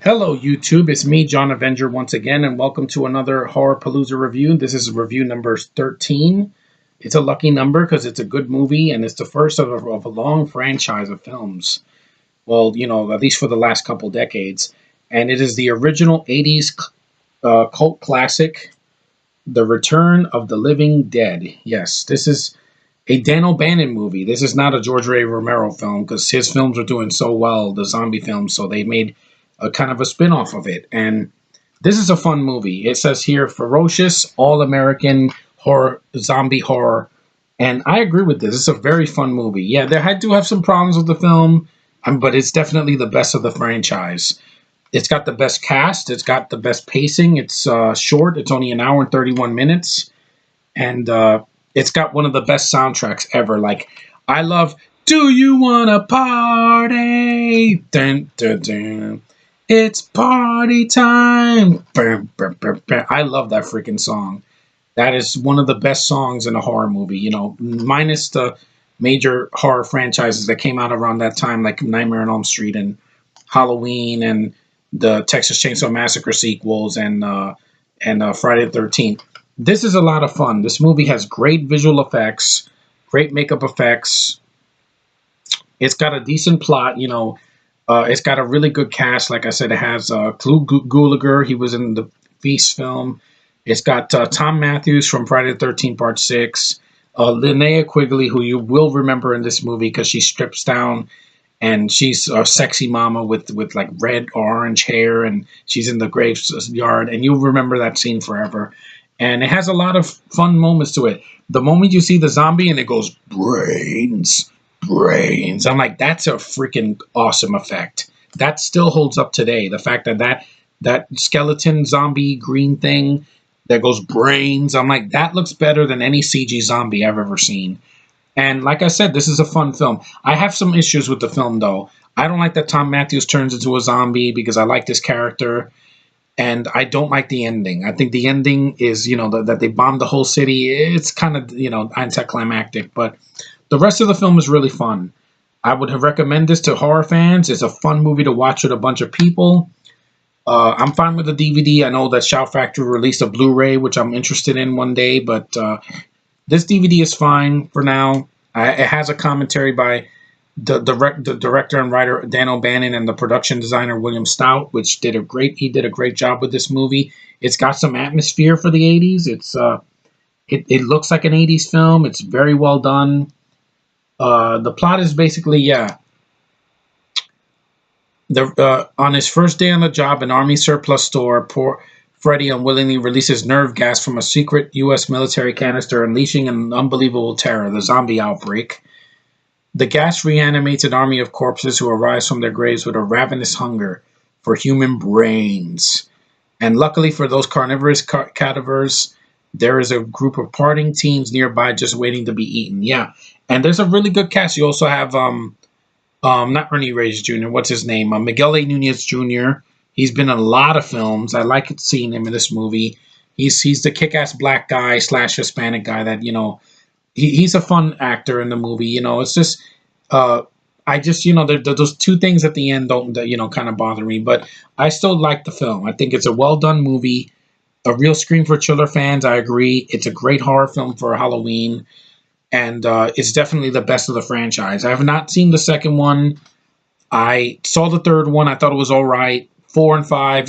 Hello, YouTube. It's me, John Avenger, once again, and welcome to another Horrorpalooza review. This is review number 13. It's a lucky number because it's a good movie, and it's the first of a long franchise of films. Well, at least for the last couple decades. And it is the original 80s cult classic, The Return of the Living Dead. Yes, this is a Dan O'Bannon movie. This is not a George Ray Romero film because his films are doing so well, the zombie films, so they made a kind of a spin-off of it. And this is a fun movie. It says here, ferocious, all-American horror, zombie horror. And I agree with this. It's a very fun movie. Yeah, I do have some problems with the film, but it's definitely the best of the franchise. It's got the best cast. It's got the best pacing. It's short. It's only an hour and 31 minutes. And it's got one of the best soundtracks ever. Like, I love Do You Wanna Party? Dun, dun, dun. It's party time. I love that freaking song. That is one of the best songs in a horror movie, minus the major horror franchises that came out around that time, like Nightmare on Elm Street and Halloween and the Texas Chainsaw Massacre sequels and Friday the 13th. This is a lot of fun. This movie has great visual effects, great makeup effects. It's got a decent plot, it's got a really good cast. Like I said, it has Clu Gulager. He was in the Feast film. It's got Tom Matthews from Friday the 13th Part 6. Linnea Quigley, who you will remember in this movie because she strips down and she's a sexy mama with like red orange hair, and she's in the graveyard, and you'll remember that scene forever. And it has a lot of fun moments to it. The moment you see the zombie and it goes, brains, brains. I'm like, that's a freaking awesome effect. That still holds up today. The fact that skeleton zombie green thing that goes brains, I'm like, that looks better than any CG zombie I've ever seen. And like I said, this is a fun film. I have some issues with the film, though. I don't like that Tom Matthews turns into a zombie because I like this character. And I don't like the ending. I think the ending is, that they bombed the whole city. It's kind of, anticlimactic. But the rest of the film is really fun. I would recommend this to horror fans. It's a fun movie to watch with a bunch of people. I'm fine with the DVD. I know that Shout Factory released a Blu-ray, which I'm interested in one day. But this DVD is fine for now. It has a commentary by the director and writer Dan O'Bannon and the production designer William Stout, which did a great job with this movie. It's got some atmosphere for the 80s. It looks like an 80s film. It's very well done. The plot is basically, on his first day on the job, an army surplus store, poor Freddy unwillingly releases nerve gas from a secret U.S. military canister, unleashing an unbelievable terror, the zombie outbreak. The gas reanimates an army of corpses who arise from their graves with a ravenous hunger for human brains. And luckily for those carnivorous cadavers, there is a group of partying teens nearby just waiting to be eaten. Yeah, and there's a really good cast. You also have not Ernie Reyes Jr. What's his name? Miguel A. Nunez Jr. He's been in a lot of films. I like seeing him in this movie. He's the kick-ass black guy / Hispanic guy that he's a fun actor in the movie. It's just those two things at the end don't kind of bother me, but I still like the film. I think it's a well done movie, a real scream for chiller fans. I agree. It's a great horror film for Halloween, and it's definitely the best of the franchise. I have not seen the second one. I saw the third one. I thought it was all right. 4 and 5,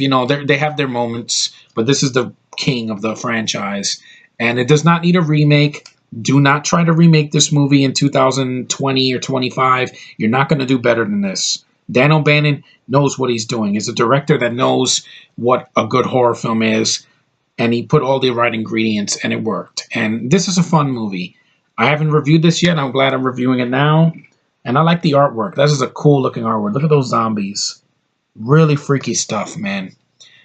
they have their moments, but this is the king of the franchise, and it does not need a remake. Do not try to remake this movie in 2020 or 25. You're not going to do better than this. Dan O'Bannon knows what he's doing. He's a director that knows what a good horror film is, and he put all the right ingredients, and it worked. And this is a fun movie. I haven't reviewed this yet. I'm glad I'm reviewing it now. And I like the artwork. This is a cool-looking artwork. Look at those zombies. Really freaky stuff, man.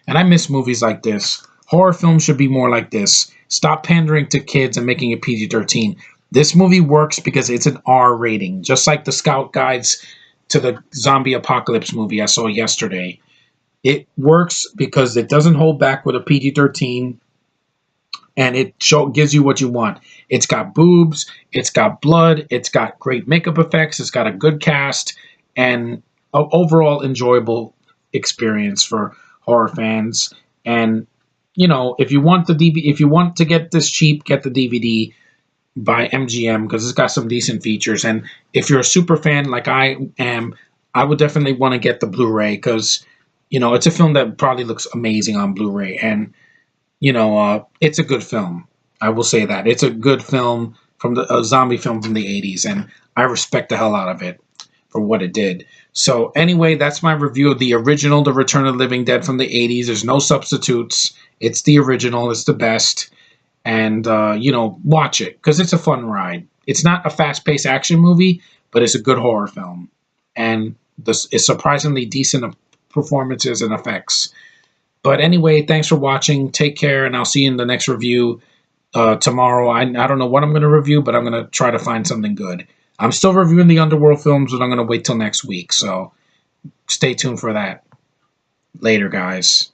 And I miss movies like this. Horror films should be more like this. Stop pandering to kids and making it PG-13. This movie works because it's an R rating, just like the Scout Guides to the Zombie Apocalypse movie I saw yesterday. It works because it doesn't hold back with a PG-13, and it gives you what you want. It's got boobs, it's got blood, it's got great makeup effects, it's got a good cast, and overall enjoyable experience for horror fans. And if you want if you want to get this cheap, get the DVD by MGM because it's got some decent features. And if you're a super fan like I am, I would definitely want to get the Blu-ray because it's a film that probably looks amazing on Blu-ray, and it's a good film. I will say that it's a good film from a zombie film from the 80s, and I respect the hell out of it for what it did. So anyway, that's my review of the original, The Return of the Living Dead from the 80s. There's no substitutes. It's the original. It's the best. And, watch it because it's a fun ride. It's not a fast-paced action movie, but it's a good horror film. And it's surprisingly decent performances and effects. But anyway, thanks for watching. Take care, and I'll see you in the next review tomorrow. I don't know what I'm going to review, but I'm going to try to find something good. I'm still reviewing the Underworld films, but I'm going to wait till next week. So stay tuned for that. Later, guys.